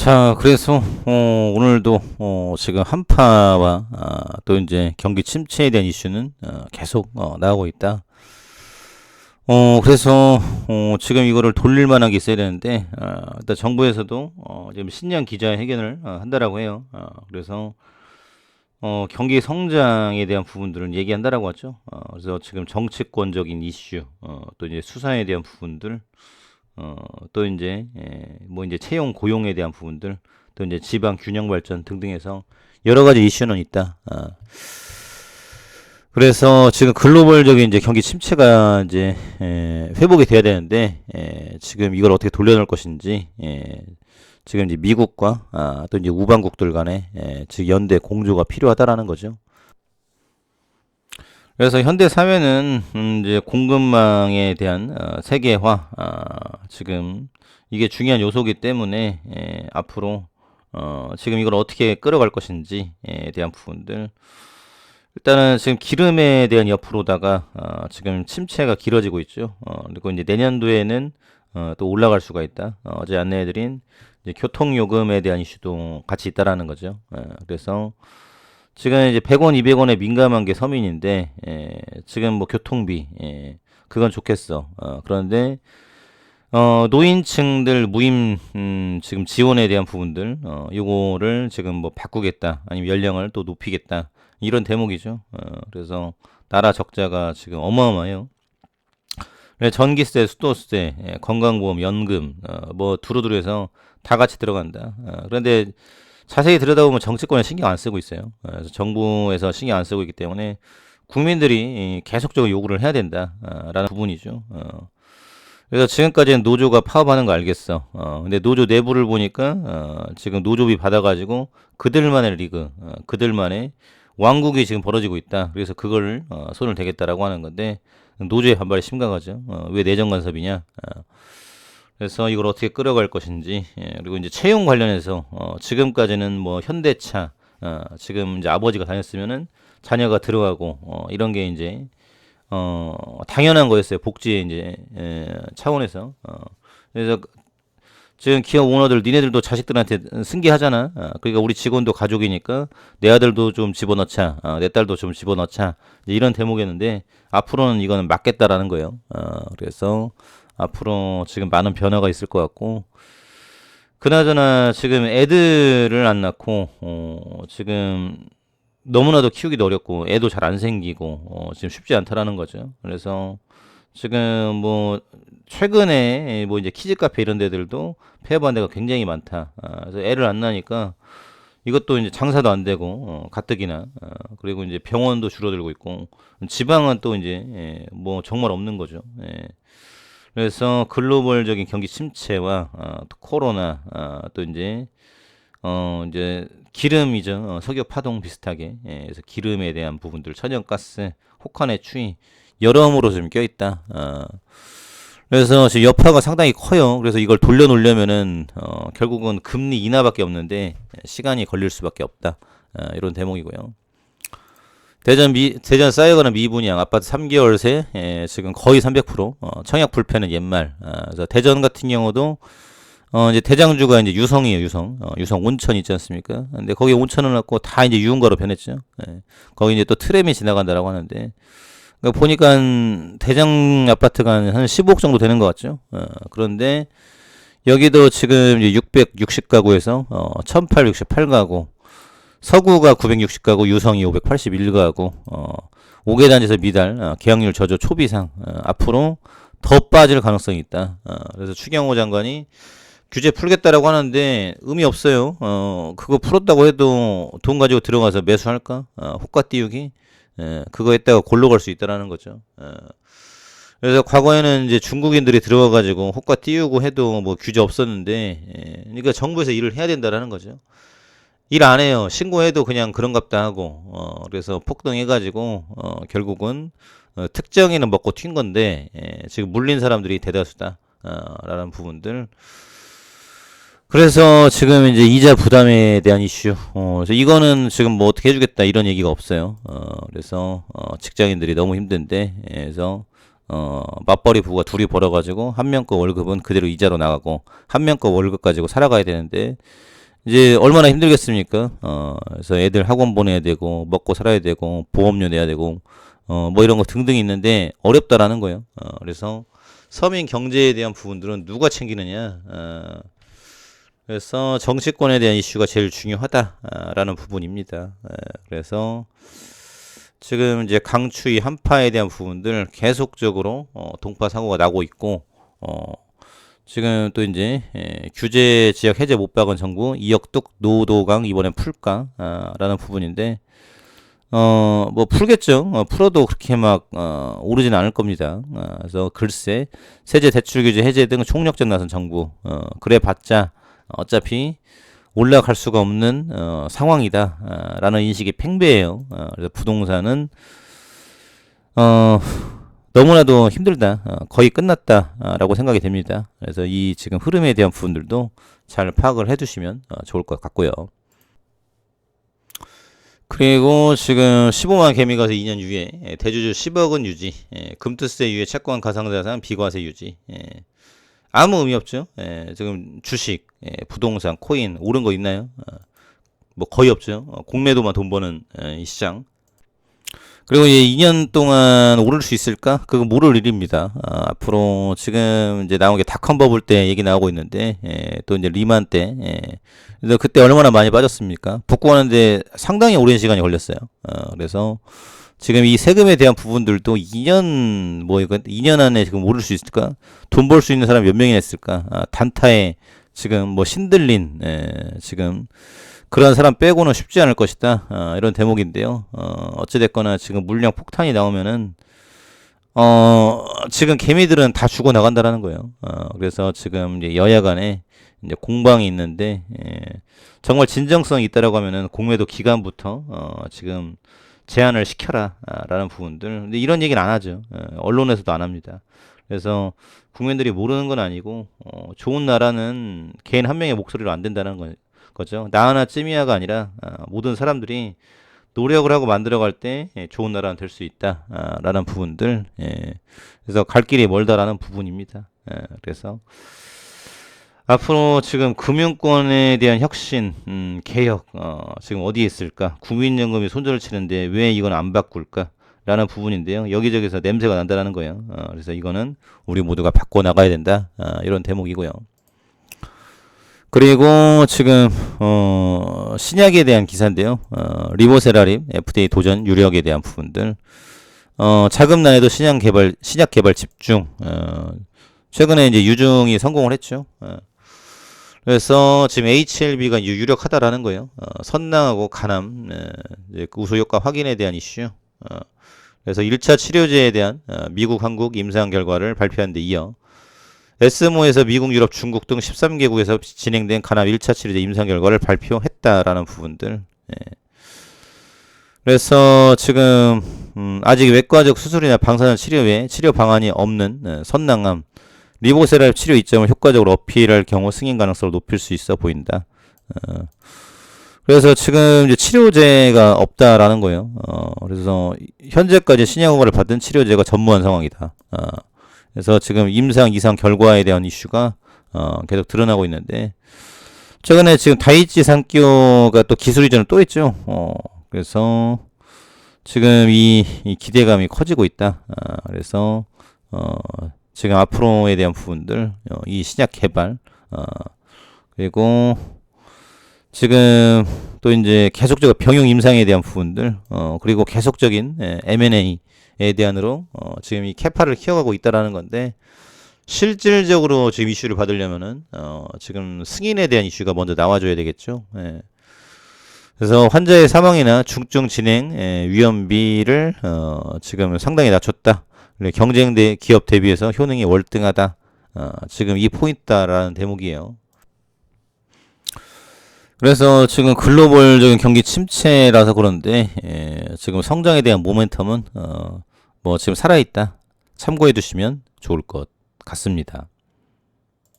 자, 그래서 오늘도 지금 한파와 또 이제 경기 침체에 대한 이슈는 계속 나오고 있다. 그래서 지금 이거를 돌릴 만한 게 있어야 되는데 일단 정부에서도 지금 신년 기자회견을 한다라고 해요. 그래서 경기 성장에 대한 부분들은 얘기한다라고 하죠. 그래서 지금 정치권적인 이슈, 또 이제 수사에 대한 부분들, 또 이제 뭐 이제 채용 고용에 대한 부분들, 또 이제 지방 균형 발전 등등해서 여러 가지 이슈는 있다. 그래서 지금 글로벌적인 이제 경기 침체가 이제 회복이 돼야 되는데 지금 이걸 어떻게 돌려놓을 것인지 지금 이제 미국과 또 이제 우방국들 간에 즉 연대 공조가 필요하다라는 거죠. 그래서 현대 사회는 이제 공급망에 대한 세계화 지금 이게 중요한 요소이기 때문에 앞으로 지금 이걸 어떻게 끌어갈 것인지에 대한 부분들 일단은 지금 기름에 대한 옆으로다가 지금 침체가 길어지고 있죠. 그리고 이제 내년도에는 또 올라갈 수가 있다. 어제 안내해드린 이제 교통요금에 대한 이슈도 같이 있다라는 거죠. 그래서 지금 이제 100원, 200원에 민감한 게 서민인데 지금 뭐 교통비 그건 좋겠어. 그런데 노인층들 무임 지금 지원에 대한 부분들 요거를 지금 뭐 바꾸겠다 아니면 연령을 또 높이겠다 이런 대목이죠. 그래서 나라 적자가 지금 어마어마해요. 전기세, 수도세, 건강보험, 연금 뭐 두루두루해서 다 같이 들어간다. 그런데 자세히 들여다보면 정치권에 신경 안 쓰고 있어요. 그래서 정부에서 신경 안 쓰고 있기 때문에 국민들이 계속적으로 요구를 해야 된다라는 부분이죠. 그래서 지금까지는 노조가 파업하는 거 알겠어. 근데 노조 내부를 보니까 지금 노조비 받아가지고 그들만의 리그, 그들만의 왕국이 지금 벌어지고 있다. 그래서 그걸 손을 대겠다라고 하는 건데 노조의 반발이 심각하죠. 왜 내정 간섭이냐? 그래서 이걸 어떻게 끌어갈 것인지 그리고 이제 채용 관련해서 지금까지는 뭐 현대차 지금 이제 아버지가 다녔으면은 자녀가 들어가고 이런 게 이제 당연한 거였어요. 복지의 이제 차원에서 그래서 지금 기업 오너들 니네들도 자식들한테 승계하잖아. 그러니까 우리 직원도 가족이니까 내 아들도 좀 집어넣자, 내 딸도 좀 집어넣자 이런 대목이었는데 앞으로는 이거는 맞겠다라는 거예요. 그래서 앞으로 지금 많은 변화가 있을 것 같고 그나저나 지금 애들을 안 낳고 지금 너무나도 키우기도 어렵고 애도 잘 안 생기고 지금 쉽지 않다라는 거죠. 그래서 지금 뭐 최근에 뭐 이제 키즈 카페 이런 데들도 폐업한 데가 굉장히 많다. 그래서 애를 안 낳으니까 이것도 이제 장사도 안 되고 가뜩이나 그리고 이제 병원도 줄어들고 있고 지방은 또 이제 뭐 정말 없는 거죠. 그래서 글로벌적인 경기 침체와 또 코로나 또 이제 기름이죠. 석유 파동 비슷하게 그래서 기름에 대한 부분들 천연가스 혹한의 추이 여러모로 좀 껴있다. 그래서 지금 여파가 상당히 커요. 그래서 이걸 돌려놓으려면은 결국은 금리 인하밖에 없는데 시간이 걸릴 수밖에 없다. 이런 대목이고요. 대전 쌓여가는 미분양 아파트 3개월새 지금 거의 300% 청약 불패는 옛말. 그래서 대전 같은 경우도 이제 대장주가 이제 유성이에요. 유성 온천 있지 않습니까? 근데 거기 온천을 갖고 다 이제 유흥가로 변했죠. 거기 이제 또 트램이 지나간다라고 하는데 그러니까 보니까 대장 아파트가 한 15억 정도 되는 것 같죠. 그런데 여기도 지금 이제 660가구에서 1868가구 서구가 960가구, 유성이 581가구, 5개 단지에서 미달, 계약률 저조 초비상, 앞으로 더 빠질 가능성이 있다. 그래서 추경호 장관이 규제 풀겠다라고 하는데 의미 없어요. 그거 풀었다고 해도 돈 가지고 들어가서 매수할까? 호가 띄우기? 그거 했다가 골로 갈 수 있다라는 거죠. 그래서 과거에는 이제 중국인들이 들어가가지고 호가 띄우고 해도 뭐 규제 없었는데, 그러니까 정부에서 일을 해야 된다라는 거죠. 일 안 해요. 신고해도 그냥 그런갑다 하고, 그래서 폭등해가지고, 결국은, 특정인은 먹고 튄 건데, 지금 물린 사람들이 대다수다, 라는 부분들. 그래서 지금 이제 이자 부담에 대한 이슈, 그래서 이거는 지금 뭐 어떻게 해주겠다 이런 얘기가 없어요. 그래서, 직장인들이 너무 힘든데, 그래서, 맞벌이 부부가 둘이 벌어가지고, 한 명 거 월급은 그대로 이자로 나가고, 한 명 거 월급 가지고 살아가야 되는데, 이제 얼마나 힘들겠습니까? 그래서 애들 학원 보내야 되고, 먹고 살아야 되고, 보험료 내야 되고, 뭐 이런 거 등등이 있는데 어렵다라는 거예요. 그래서 서민 경제에 대한 부분들은 누가 챙기느냐? 그래서 정치권에 대한 이슈가 제일 중요하다라는 부분입니다. 그래서 지금 이제 강추위 한파에 대한 부분들 계속적으로 동파 사고가 나고 있고, 지금 또 이제 규제 지역 해제 못 박은 정부 이역뚝 노도강 이번엔 풀까라는 부분인데, 뭐 풀겠죠. 풀어도 그렇게 막 오르진 않을 겁니다. 그래서 글쎄 세제 대출 규제 해제 등 총력전 나선 정부, 그래봤자 어차피 올라갈 수가 없는 상황이다라는 인식이 팽배해요. 그래서 부동산은 너무나도 힘들다, 거의 끝났다라고 생각이 됩니다. 그래서 이 지금 흐름에 대한 부분들도 잘 파악을 해두시면 좋을 것 같고요. 그리고 지금 15만 개미 가서 2년 유예, 대주주 10억은 유지, 금투세 유예, 채권 가상자산 비과세 유지. 아무 의미 없죠. 지금 주식, 부동산, 코인 오른 거 있나요? 뭐 거의 없죠. 공매도만 돈 버는 이 시장. 그리고 이제 2년 동안 오를 수 있을까? 그거 모를 일입니다. 앞으로 지금 이제 나온 게 닷컴 버블 때 얘기 나오고 있는데, 또 이제 리만 때, 그래서 그때 얼마나 많이 빠졌습니까? 복구하는데 상당히 오랜 시간이 걸렸어요. 그래서 지금 이 세금에 대한 부분들도 2년, 뭐 이거 2년 안에 지금 오를 수 있을까? 돈 벌 수 있는 사람 몇 명이나 있을까? 단타에 지금 뭐 신들린, 지금 그런 사람 빼고는 쉽지 않을 것이다. 이런 대목인데요. 어찌됐거나 지금 물량 폭탄이 나오면은, 지금 개미들은 다 죽어 나간다라는 거예요. 그래서 지금 이제 여야 간에 이제 공방이 있는데, 정말 진정성이 있다라고 하면은 공매도 기간부터, 지금 제한을 시켜라, 라는 부분들. 근데 이런 얘기는 안 하죠. 언론에서도 안 합니다. 그래서 국민들이 모르는 건 아니고, 좋은 나라는 개인 한 명의 목소리로 안 된다는 거죠. 나 하나쯤이야가 아니라 모든 사람들이 노력을 하고 만들어갈 때 좋은 나라는 될 수 있다라는 부분들. 그래서 갈 길이 멀다라는 부분입니다. 그래서 앞으로 지금 금융권에 대한 혁신, 개혁, 지금 어디에 있을까? 국민연금이 손절을 치는데 왜 이건 안 바꿀까? 라는 부분인데요. 여기저기서 냄새가 난다는 거예요. 그래서 이거는 우리 모두가 바꿔 나가야 된다. 이런 대목이고요. 그리고 지금 신약에 대한 기사인데요. 리보세라립 FDA 도전 유력에 대한 부분들. 자금 난에도 신약 개발 집중. 최근에 이제 유중이 성공을 했죠. 그래서 지금 HLB가 유력하다라는 거예요. 선낭하고 간암 이제 우수 효과 확인에 대한 이슈. 그래서 1차 치료제에 대한 미국, 한국 임상 결과를 발표한 데 이어 에스모에서 미국, 유럽, 중국 등 13개국에서 진행된 간암 1차 치료제 임상 결과를 발표했다라는 부분들. 그래서 지금 아직 외과적 수술이나 방사선 치료 외에 치료 방안이 없는 선낭암 리보세랄 치료 이점을 효과적으로 어필할 경우 승인 가능성을 높일 수 있어 보인다. 그래서 지금 이제 치료제가 없다라는 거예요. 그래서 현재까지 신약 허가를 받은 치료제가 전무한 상황이다. 그래서 지금 임상 이상 결과에 대한 이슈가 계속 드러나고 있는데, 최근에 지금 다이치 산키오가 또 기술 이전을 또 했죠. 그래서 지금 이 기대감이 커지고 있다. 그래서 지금 앞으로에 대한 부분들, 이 신약 개발, 그리고 지금 또 이제 계속적으로 병용 임상에 대한 부분들, 그리고 계속적인 M&A에 대한으로 지금 이 캐파를 키워가고 있다라는 건데, 실질적으로 지금 이슈를 받으려면은 지금 승인에 대한 이슈가 먼저 나와줘야 되겠죠. 그래서 환자의 사망이나 중증 진행 위험비를 지금 상당히 낮췄다. 경쟁 기업 대비해서 효능이 월등하다. 지금 이 포인트다라는 대목이에요. 그래서 지금 글로벌적인 경기 침체라서 그런데 지금 성장에 대한 모멘텀은 뭐 지금 살아있다. 참고해 두시면 좋을 것 같습니다.